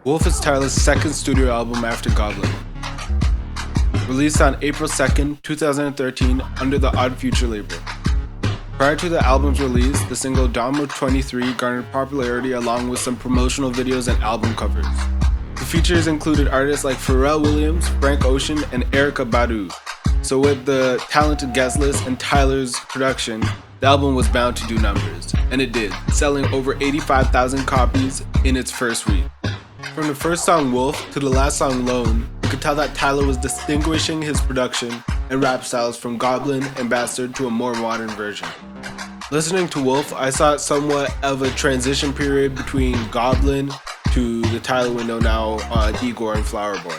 Wolf is Tyler's second studio album after Goblin. Released on April 2nd, 2013 under the Odd Future label. Prior to the album's release, the single Damo 23 garnered popularity along with some promotional videos and album covers. The features included artists like Pharrell Williams, Frank Ocean, and Erykah Badu. So with the talented guest list and Tyler's production, the album was bound to do numbers, and it did, selling over 85,000 copies in its first week. From the first song Wolf to the last song Lone, you could tell that Tyler was distinguishing his production and rap styles from Goblin and Bastard to a more modern version. Listening to Wolf, I saw it somewhat of a transition period between Goblin to the Tyler we know now on Igor and Flower Boy.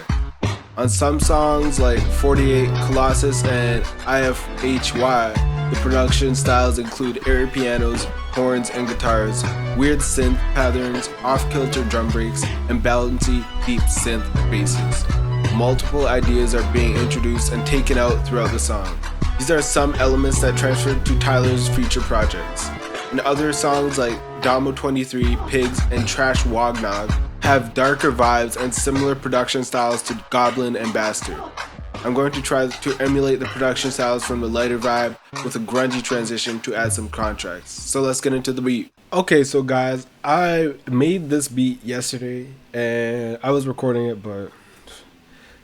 On some songs like 48, Colossus, and IFHY, the production styles include airy pianos, horns, and guitars, weird synth patterns, off-kilter drum breaks, and bouncy, deep synth basses. Multiple ideas are being introduced and taken out throughout the song. These are some elements that transferred to Tyler's future projects. And other songs like Damo 23, Pigs, and Trash Wognog have darker vibes and similar production styles to Goblin and Bastard. I'm going to try to emulate the production styles from the lighter vibe with a grungy transition to add some contrasts. So let's get into the beat. Okay, so guys, I made this beat yesterday and I was recording it, but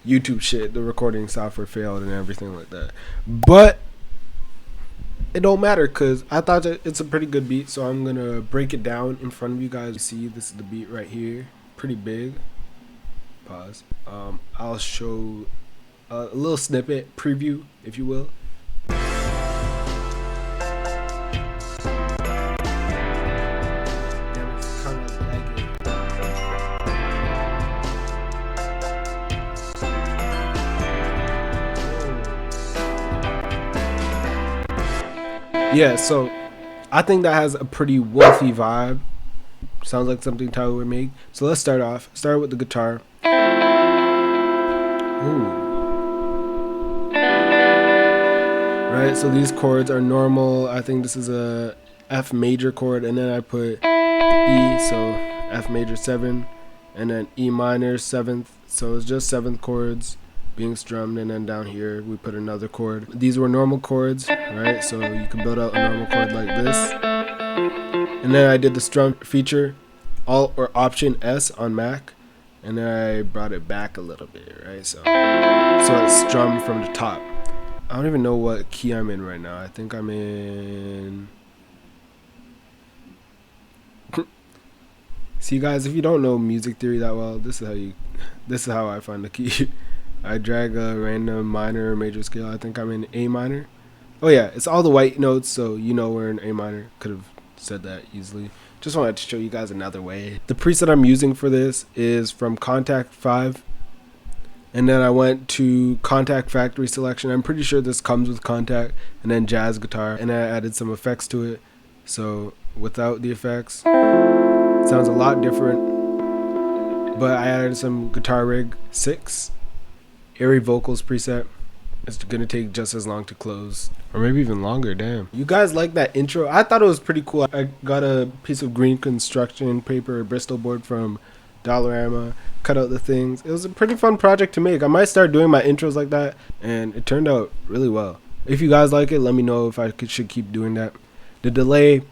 YouTube shit, the recording software failed and everything like that. But it don't matter because I thought that it's a pretty good beat, so I'm gonna break it down in front of you guys. See, this is the beat right here, pretty big. Pause. I'll show a little snippet preview, if you will. Damn, it's kind of lagging. Yeah, so I think that has a pretty wolfy vibe. Sounds like something Tyler would make. So let's start off. Start with the guitar. Ooh. Right, so these chords are normal. I think this is a F major chord, and then I put E, so F major 7, and then E minor 7th. So it's just 7th chords being strummed, and then down here we put another chord. These were normal chords, right? So you can build out a normal chord like this. And then I did the strum feature, Alt or Option S on Mac, and then I brought it back a little bit, right? So it's strummed from the top. I don't even know what key I'm in right now. I think I'm in. See, guys, if you don't know music theory that well, this is how I find the key. I drag a random minor or major scale. I think I'm in A minor. Oh yeah, it's all the white notes, so you know we're in A minor. Could have said that easily. Just wanted to show you guys another way. The preset I'm using for this is from Contact 5. And then I went to Contact Factory Selection. I'm pretty sure this comes with Contact. And then Jazz Guitar. And I added some effects to it. So without the effects, it sounds a lot different. But I added some Guitar Rig 6. Airy Vocals preset. It's going to take just as long to close. Or maybe even longer, damn. You guys like that intro? I thought it was pretty cool. I got a piece of green construction paper, Bristol board from Dollarama, cut out the things. It was a pretty fun project to make. I might start doing my intros like that, and it turned out really well. If you guys like it, let me know if I should keep doing that. The delay,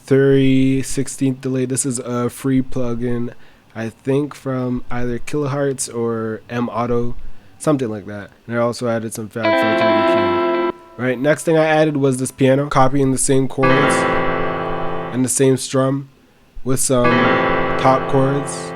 30/16th delay. This is a free plugin, I think from either Kilohertz or M Auto, something like that. And I also added some Fab Filter EQ. Right, next thing I added was this piano, copying the same chords and the same strum with some top chords.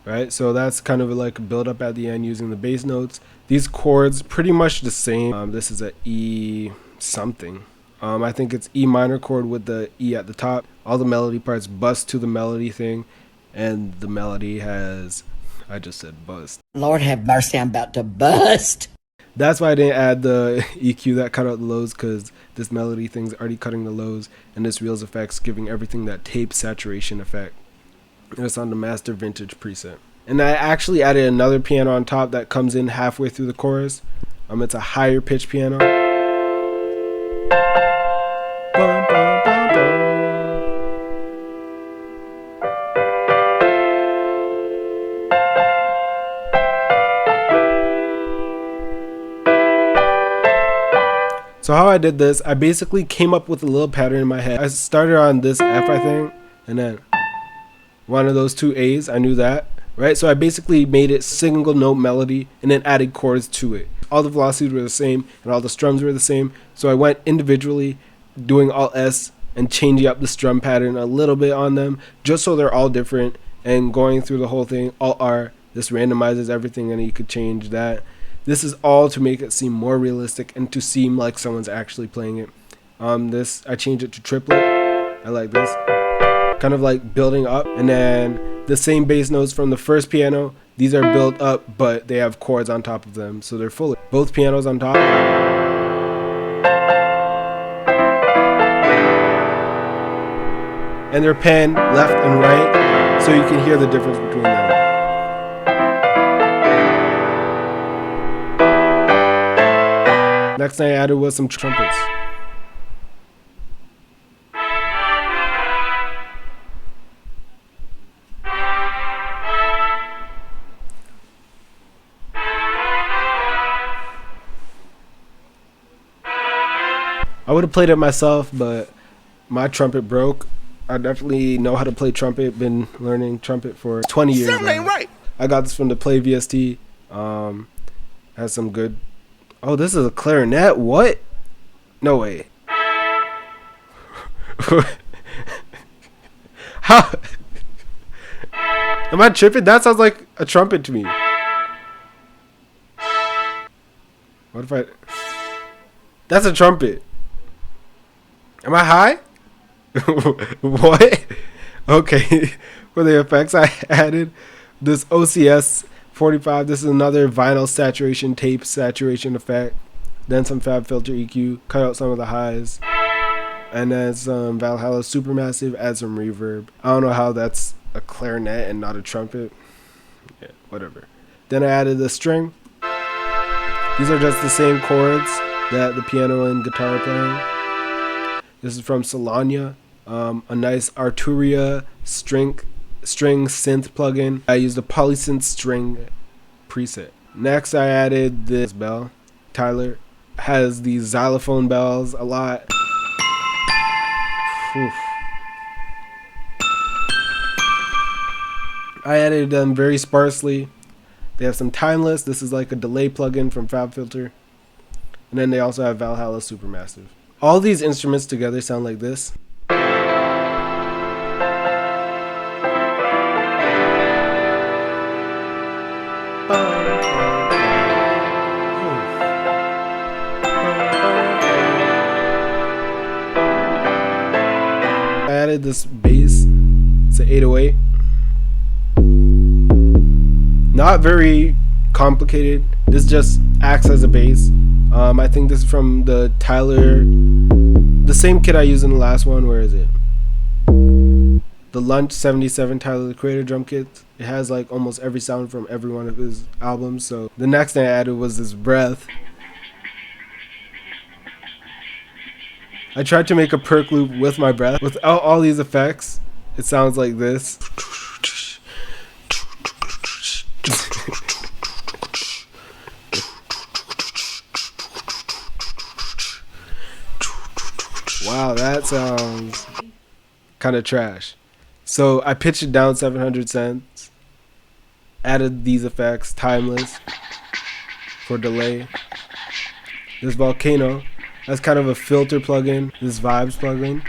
Right, so that's kind of like a build up at the end using the bass notes. These chords pretty much the same. This is a E something. I think it's E minor chord with the E at the top. All the melody parts bust to the melody thing, and the melody has, I just said bust. Lord have mercy, I'm about to bust. That's why I didn't add the EQ that cut out the lows, because this melody thing's already cutting the lows, and this Reels effects giving everything that tape saturation effect. And it's on the Master Vintage preset. And I actually added another piano on top that comes in halfway through the chorus. It's a higher pitch piano. Bum, bum, bum, bum. So how I did this, I basically came up with a little pattern in my head. I started on this F, I think, and then one of those two A's, I knew that, right? So I basically made it single note melody and then added chords to it. All the velocities were the same and all the strums were the same. So I went individually doing all S and changing up the strum pattern a little bit on them just so they're all different, and going through the whole thing, all R. This randomizes everything and you could change that. This is all to make it seem more realistic and to seem like someone's actually playing it. This, I changed it to triplet. I like this. Kind of like building up. And then the same bass notes from the first piano, these are built up, but they have chords on top of them. So they're full. Both pianos on top. And they're panned left and right, so you can hear the difference between them. Next thing I added was some trumpets. I would have played it myself, but my trumpet broke. I definitely know how to play trumpet. Been learning trumpet for 20 years now. Ain't right. I got this from the Play VST. Has some good. Oh, this is a clarinet. What? No way. How? Am I tripping? That sounds like a trumpet to me. What if I? That's a trumpet. Am I high? What? Okay. For the effects, I added this OCS 45. This is another vinyl saturation tape saturation effect. Then some Fab Filter EQ. Cut out some of the highs. And then some Valhalla Supermassive. Add some reverb. I don't know how that's a clarinet and not a trumpet. Yeah, whatever. Then I added the string. These are just the same chords that the piano and guitar are playing. This is from Selah, a nice Arturia string synth plugin. I used a polysynth string preset. Next, I added this bell. Tyler has these xylophone bells a lot. Oof. I added them very sparsely. They have some timeless. This is like a delay plugin from FabFilter. And then they also have Valhalla Supermassive. All these instruments together sound like this. I added this bass. It's an 808. Not very complicated. This just acts as a bass. I think this is from the Tyler, the same kit I used in the last one. Where is it? The Lunch 77 Tyler the Creator drum kit. It has like almost every sound from every one of his albums. So the next thing I added was this breath. I tried to make a perc loop with my breath. Without all these effects, it sounds like this. Wow, that sounds kind of trash. So I pitched it down 700 cents. Added these effects, timeless for delay. This volcano, that's kind of a filter plugin. This vibes plugin.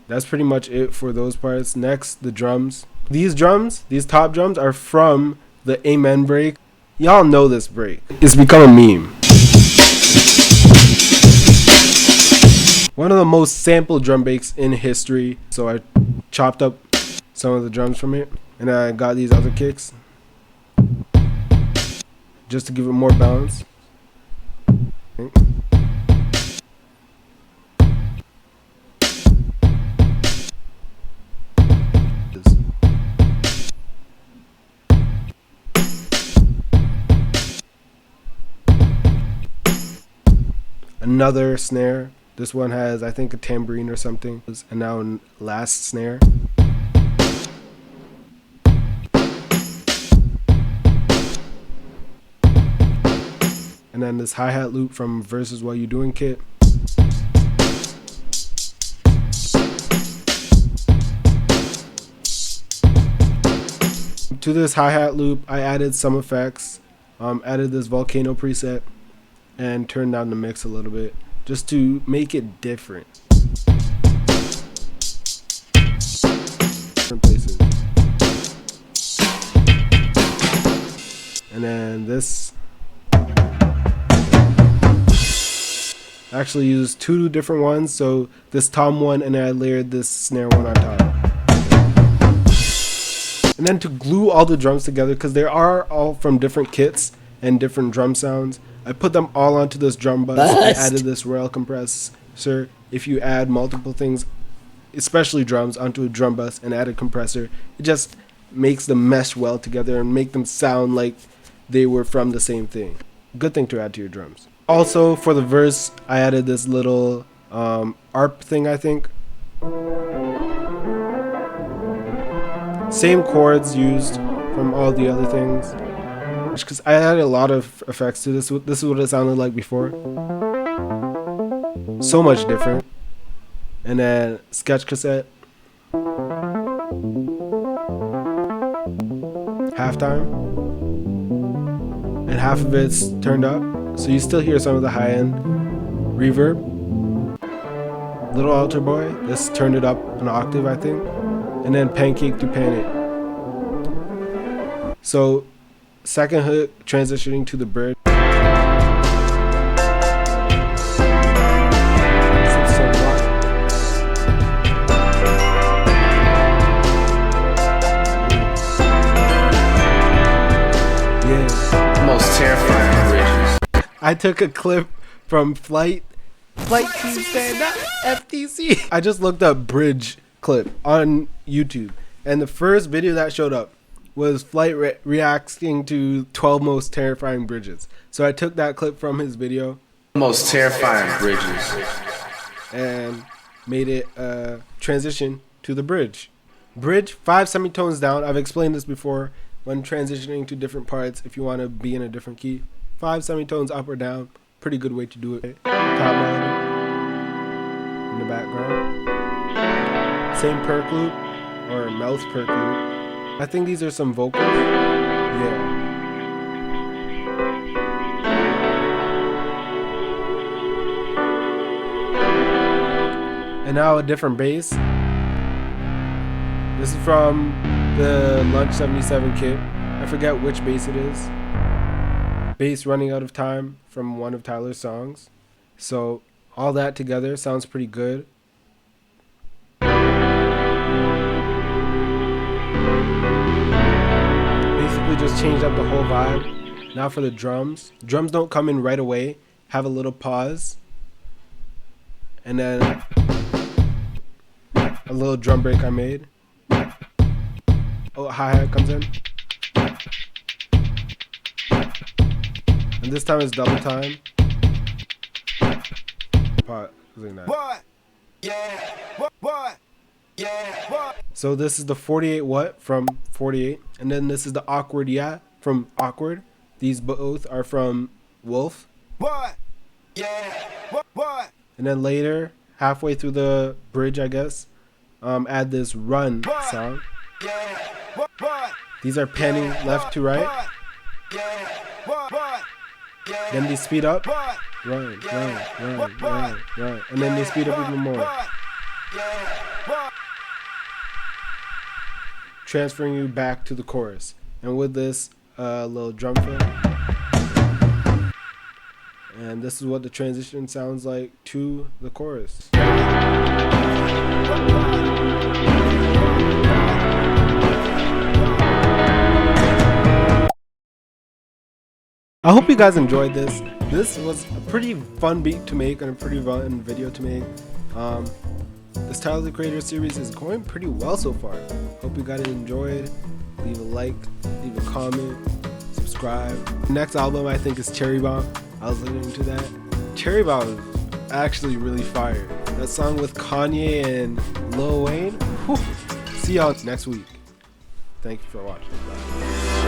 That's pretty much it for those parts. Next, the drums. These drums, these top drums, are from the Amen break. Y'all know this break. It's become a meme. One of the most sampled drum breaks in history. So I chopped up some of the drums from it. And I got these other kicks. Just to give it more balance. another snare. This one has, I think, a tambourine or something. And now last snare. And then this hi-hat loop from Versus What You Doing kit. To this hi-hat loop, I added some effects, added this volcano preset, and turned down the mix a little bit, just to make it different. Different places. And then this, I actually used two different ones, so this tom one, and then I layered this snare one on top. And then to glue all the drums together, because they are all from different kits and different drum sounds, I put them all onto this drum bus. I added this rail compressor. If you add multiple things, especially drums, onto a drum bus and add a compressor, it just makes them mesh well together and make them sound like they were from the same thing. Good thing to add to your drums. Also, for the verse, I added this little ARP thing, I think. Same chords used from all the other things. Because I added a lot of effects to this. This is what it sounded like before. So much different. And then sketch cassette. Halftime. And half of it's turned up. So you still hear some of the high end reverb. Little Altar Boy. This turned it up an octave, I think. And then Pancake to Panic. So, second hook transitioning to the bridge. Yeah. Most terrifying bridges. I took a clip from Flight Team Stand Up, FTC. I just looked up bridge clip on YouTube, and the first video that showed up was Flight reacting to 12 most terrifying bridges. So I took that clip from his video, most terrifying bridges, and made it transition to the bridge. Bridge, 5 semitones down. I've explained this before when transitioning to different parts. If you want to be in a different key, 5 semitones up or down, pretty good way to do it. Top melody in the background. Same Perc loop, or mouth Perc loop. I think these are some vocals. Yeah. And now a different bass. This is from the Lunch 77 kit. I forget which bass it is. Bass Running Out of Time from one of Tyler's songs. So all that together sounds pretty good. Just changed up the whole vibe. Now for the drums. Drums don't come in right away. Have a little pause. And then a little drum break I made. Oh, hi-hat comes in. And this time it's double time. Pot. What? Yeah. What? Yeah. What? So this is the 48 What from 48, and then this is the Awkward Yeah from Awkward. These both are from Wolf. What? Yeah. What? And then later, halfway through the bridge, I guess, add this Run sound. Yeah. What? These are panning left to right. Yeah. What? Then they speed up. Run, and then they speed up even more. Transferring you back to the chorus. And with this little drum fill. And this is what the transition sounds like to the chorus. I hope you guys enjoyed this. This was a pretty fun beat to make and a pretty fun video to make. This Tyler the Creator series is going pretty well so far. Hope you guys enjoyed. Leave a like, leave a comment, subscribe. Next album I think is Cherry Bomb. I was listening to that. Cherry Bomb is actually really fire. That song with Kanye and Lil Wayne. Whew. See y'all next week. Thank you for watching. Bye.